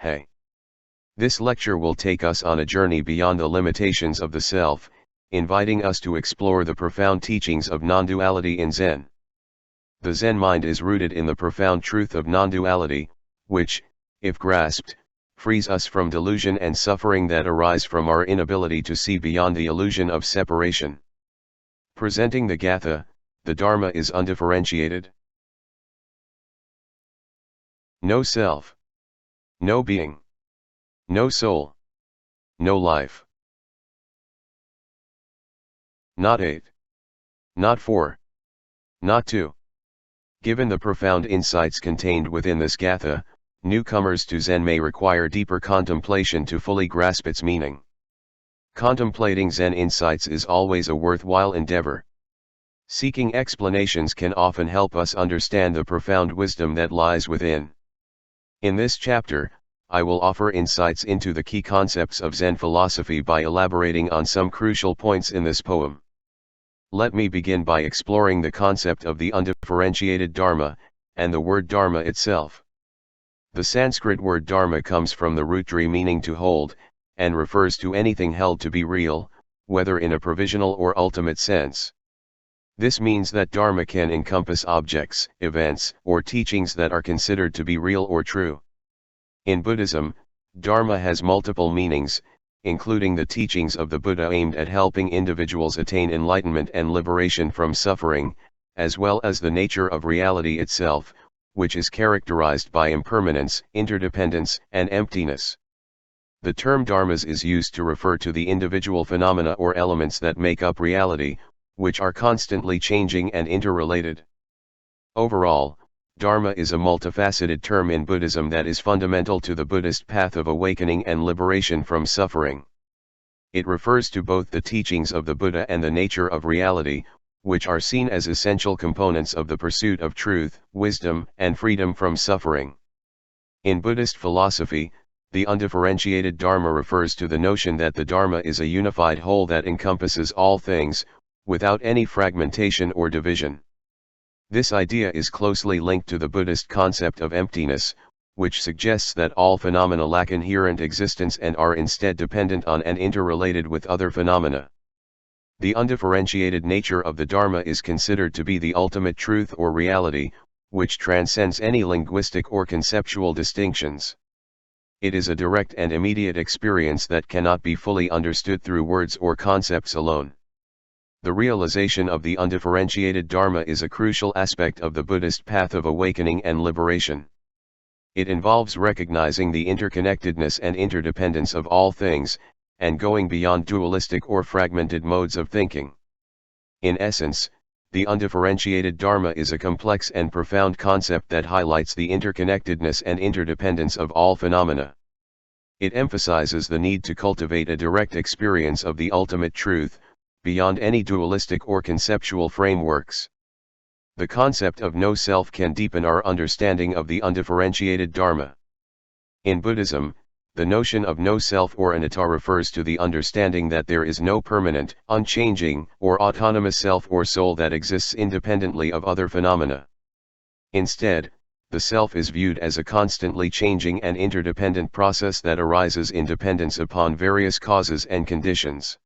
Hey. This lecture will take us on a journey beyond the limitations of the self, inviting us to explore the profound teachings of non-duality in Zen. The Zen mind is rooted in the profound truth of non-duality, which, if grasped, frees us from delusion and suffering that arise from our inability to see beyond the illusion of separation. Presenting the Gatha, the Dharma is undifferentiated. No self. No being. No soul. No life. Not 8. Not 4. Not 2. Given the profound insights contained within this Gatha, newcomers to Zen may require deeper contemplation to fully grasp its meaning. Contemplating Zen insights is always a worthwhile endeavor. Seeking explanations can often help us understand the profound wisdom that lies within. In this chapter, I will offer insights into the key concepts of Zen philosophy by elaborating on some crucial points in this poem. Let me begin by exploring the concept of the undifferentiated Dharma, and the word Dharma itself. The Sanskrit word Dharma comes from the root dri meaning to hold, and refers to anything held to be real, whether in a provisional or ultimate sense. This means that Dharma can encompass objects, events, or teachings that are considered to be real or true. In Buddhism, Dharma has multiple meanings, including the teachings of the Buddha aimed at helping individuals attain enlightenment and liberation from suffering, as well as the nature of reality itself, which is characterized by impermanence, interdependence, and emptiness. The term dharmas is used to refer to the individual phenomena or elements that make up reality, which are constantly changing and interrelated. Overall, Dharma is a multifaceted term in Buddhism that is fundamental to the Buddhist path of awakening and liberation from suffering. It refers to both the teachings of the Buddha and the nature of reality, which are seen as essential components of the pursuit of truth, wisdom, and freedom from suffering. In Buddhist philosophy, the undifferentiated Dharma refers to the notion that the Dharma is a unified whole that encompasses all things, without any fragmentation or division. This idea is closely linked to the Buddhist concept of emptiness, which suggests that all phenomena lack inherent existence and are instead dependent on and interrelated with other phenomena. The undifferentiated nature of the Dharma is considered to be the ultimate truth or reality, which transcends any linguistic or conceptual distinctions. It is a direct and immediate experience that cannot be fully understood through words or concepts alone. The realization of the undifferentiated Dharma is a crucial aspect of the Buddhist path of awakening and liberation. It involves recognizing the interconnectedness and interdependence of all things, and going beyond dualistic or fragmented modes of thinking. In essence, the undifferentiated Dharma is a complex and profound concept that highlights the interconnectedness and interdependence of all phenomena. It emphasizes the need to cultivate a direct experience of the ultimate truth, beyond any dualistic or conceptual frameworks. The concept of no self can deepen our understanding of the undifferentiated Dharma. In Buddhism, the notion of no self or anatta refers to the understanding that there is no permanent, unchanging, or autonomous self or soul that exists independently of other phenomena. Instead, the self is viewed as a constantly changing and interdependent process that arises in dependence upon various causes and conditions.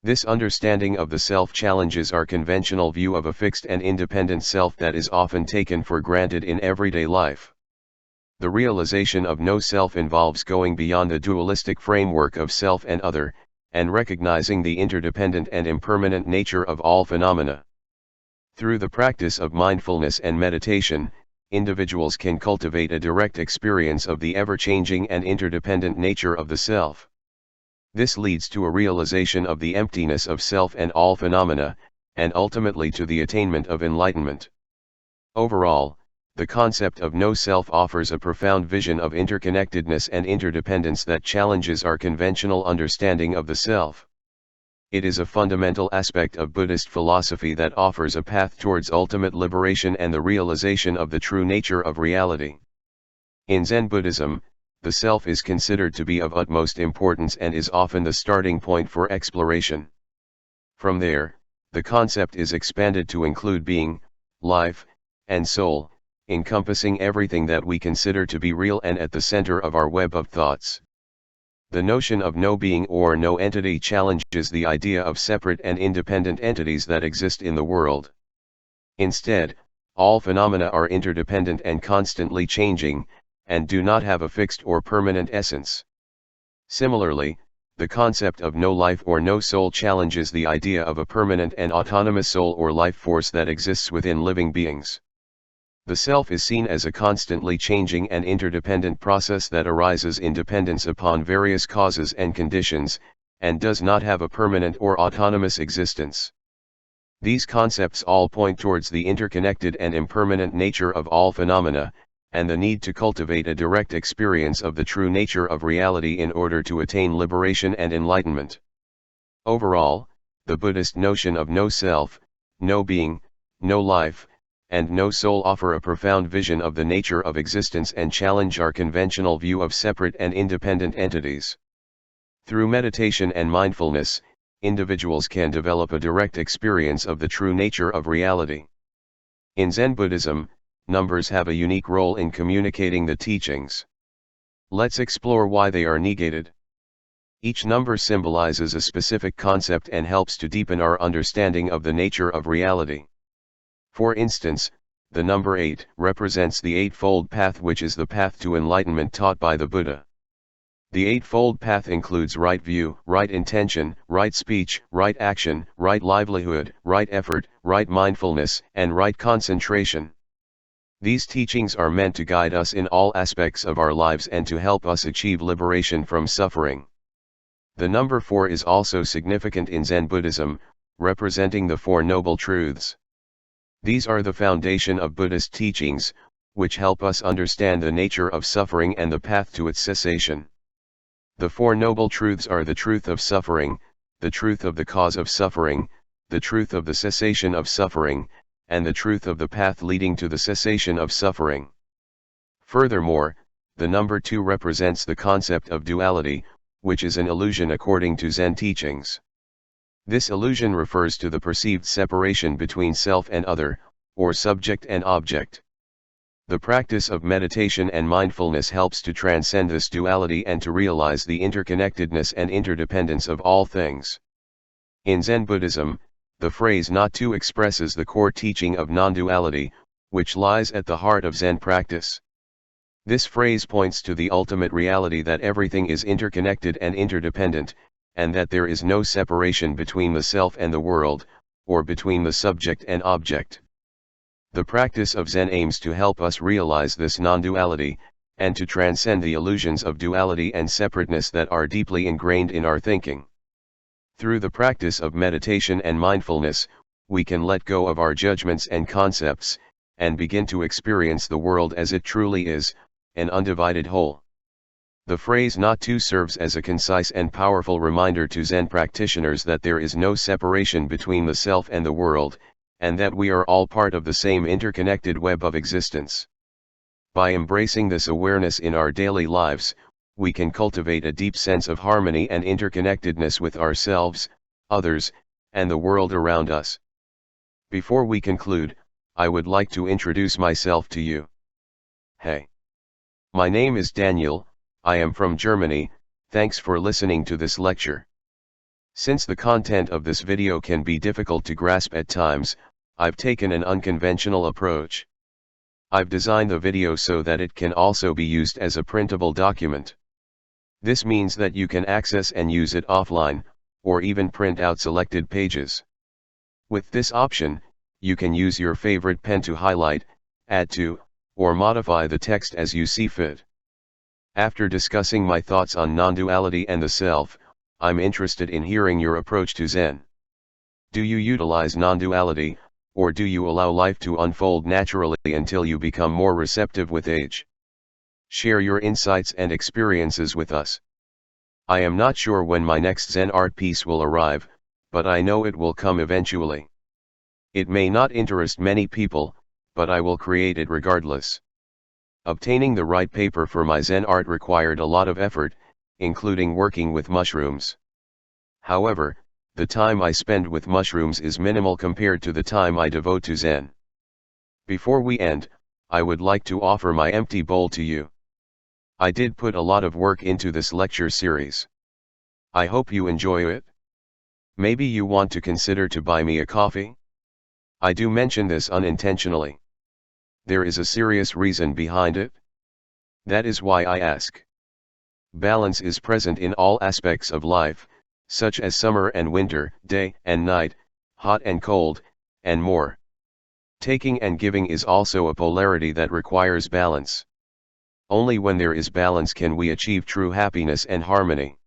This understanding of the self challenges our conventional view of a fixed and independent self that is often taken for granted in everyday life. The realization of no self involves going beyond the dualistic framework of self and other, and recognizing the interdependent and impermanent nature of all phenomena. Through the practice of mindfulness and meditation, individuals can cultivate a direct experience of the ever-changing and interdependent nature of the self. This leads to a realization of the emptiness of self and all phenomena, and ultimately to the attainment of enlightenment. Overall, the concept of no self offers a profound vision of interconnectedness and interdependence that challenges our conventional understanding of the self. It is a fundamental aspect of Buddhist philosophy that offers a path towards ultimate liberation and the realization of the true nature of reality. In Zen Buddhism, the self is considered to be of utmost importance and is often the starting point for exploration. From there, the concept is expanded to include being, life, and soul, encompassing everything that we consider to be real and at the center of our web of thoughts. The notion of no being or no entity challenges the idea of separate and independent entities that exist in the world. Instead, all phenomena are interdependent and constantly changing, and do not have a fixed or permanent essence. Similarly, the concept of no life or no soul challenges the idea of a permanent and autonomous soul or life force that exists within living beings. The self is seen as a constantly changing and interdependent process that arises in dependence upon various causes and conditions, and does not have a permanent or autonomous existence. These concepts all point towards the interconnected and impermanent nature of all phenomena, and the need to cultivate a direct experience of the true nature of reality in order to attain liberation and enlightenment. Overall, the Buddhist notion of no self, no being, no life, and no soul offer a profound vision of the nature of existence and challenge our conventional view of separate and independent entities. Through meditation and mindfulness, individuals can develop a direct experience of the true nature of reality. In Zen Buddhism, numbers have a unique role in communicating the teachings. Let's explore why they are negated. Each number symbolizes a specific concept and helps to deepen our understanding of the nature of reality. For instance, the number 8 represents the Eightfold Path, which is the path to enlightenment taught by the Buddha. The Eightfold Path includes right view, right intention, right speech, right action, right livelihood, right effort, right mindfulness, and right concentration. These teachings are meant to guide us in all aspects of our lives and to help us achieve liberation from suffering. The number 4 is also significant in Zen Buddhism, representing the Four Noble Truths. These are the foundation of Buddhist teachings, which help us understand the nature of suffering and the path to its cessation. The Four Noble Truths are the truth of suffering, the truth of the cause of suffering, the truth of the cessation of suffering, and the truth of the path leading to the cessation of suffering. Furthermore, the number 2 represents the concept of duality, which is an illusion according to Zen teachings. This illusion refers to the perceived separation between self and other, or subject and object. The practice of meditation and mindfulness helps to transcend this duality and to realize the interconnectedness and interdependence of all things. In Zen Buddhism, the phrase not to expresses the core teaching of non-duality, which lies at the heart of Zen practice. This phrase points to the ultimate reality that everything is interconnected and interdependent, and that there is no separation between the self and the world, or between the subject and object. The practice of Zen aims to help us realize this non-duality, and to transcend the illusions of duality and separateness that are deeply ingrained in our thinking. Through the practice of meditation and mindfulness, we can let go of our judgments and concepts, and begin to experience the world as it truly is, an undivided whole. The phrase not to serves as a concise and powerful reminder to Zen practitioners that there is no separation between the self and the world, and that we are all part of the same interconnected web of existence. By embracing this awareness in our daily lives, we can cultivate a deep sense of harmony and interconnectedness with ourselves, others, and the world around us. Before we conclude, I would like to introduce myself to you. Hey. My name is Daniel. I am from Germany. Thanks for listening to this lecture. Since the content of this video can be difficult to grasp at times, I've taken an unconventional approach. I've designed the video so that it can also be used as a printable document. This means that you can access and use it offline, or even print out selected pages. With this option, you can use your favorite pen to highlight, add to, or modify the text as you see fit. After discussing my thoughts on non-duality and the self, I'm interested in hearing your approach to Zen. Do you utilize non-duality, or do you allow life to unfold naturally until you become more receptive with age? Share your insights and experiences with us. I am not sure when my next Zen art piece will arrive, but I know it will come eventually. It may not interest many people, but I will create it regardless. Obtaining the right paper for my Zen art required a lot of effort, including working with mushrooms. However, the time I spend with mushrooms is minimal compared to the time I devote to Zen. Before we end, I would like to offer my empty bowl to you. I did put a lot of work into this lecture series. I hope you enjoy it. Maybe you want to consider to buy me a coffee? I do mention this unintentionally. There is a serious reason behind it. That is why I ask. Balance is present in all aspects of life, such as summer and winter, day and night, hot and cold, and more. Taking and giving is also a polarity that requires balance. Only when there is balance can we achieve true happiness and harmony.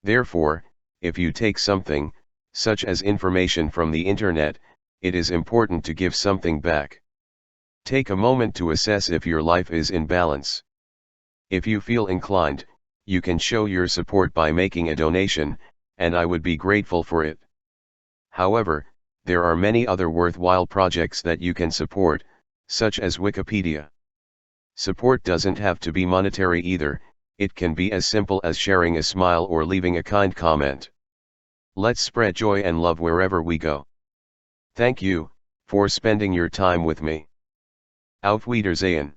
Therefore, if you take something, such as information from the internet, it is important to give something back. Take a moment to assess if your life is in balance. If you feel inclined, you can show your support by making a donation, and I would be grateful for it. However, there are many other worthwhile projects that you can support, such as Wikipedia. Support doesn't have to be monetary either, it can be as simple as sharing a smile or leaving a kind comment. Let's spread joy and love wherever we go. Thank you for spending your time with me. Auf Wiedersehen.